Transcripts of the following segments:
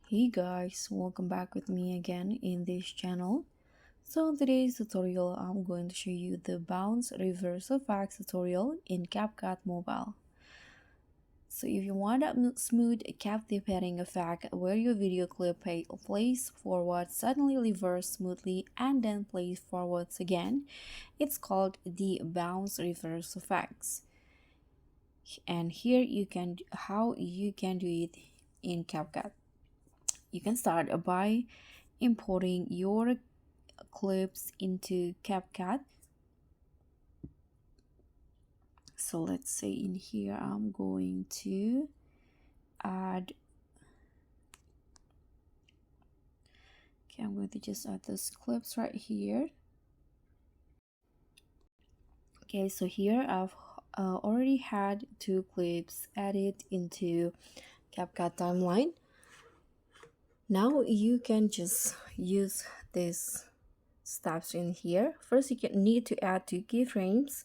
Hey guys, welcome back with me again in this channel. So in today's tutorial, I'm going to show you the bounce reverse effects tutorial in CapCut Mobile. So if you want a smooth captivating effect where your video clip plays forward, suddenly reverse smoothly and then plays forwards again, it's called the bounce reverse effects. And here how you can do it in CapCut. You can start by importing your clips into CapCut. So let's say in here I'm going to add I'm going to just add those clips right here. Okay, so here I've already had two clips added into CapCut timeline. Now you can just use these steps in here. First, you need to add two keyframes,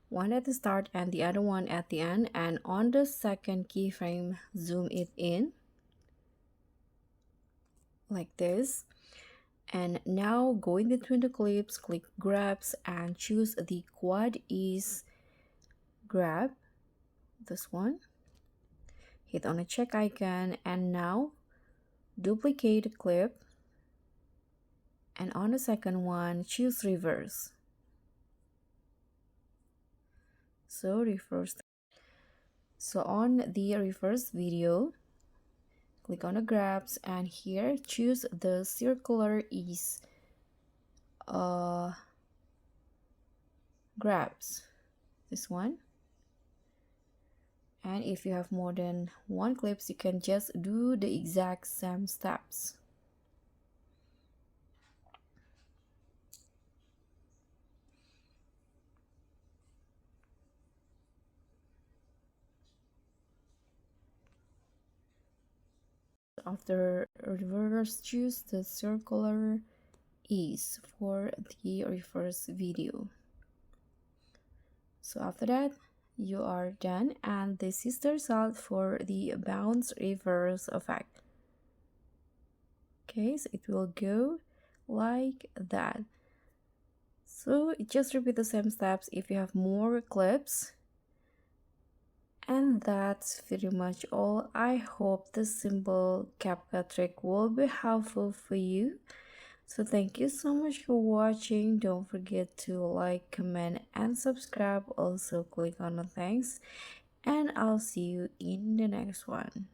one at the start and the other one at the end, and on the second keyframe zoom it in like this. And now go in between the clips, click grabs and choose the quad ease grab, this one, hit on a check icon, and now duplicate the clip, and on the second one choose reverse. So on the reverse video, click on the grabs and here choose the circular ease grabs, this one. And if you have more than one clips, you can just do the exact same steps. After reverse, choose the circular ease for the reverse video. So after that, you are done, and this is the result for the bounce reverse effect. Okay, so it will go like that. So just repeat the same steps if you have more clips. And that's pretty much all. I hope this simple CapCut trick will be helpful for you. So thank you so much for watching. Don't forget to like, comment and subscribe. Also click on the thanks, and I'll see you in the next one.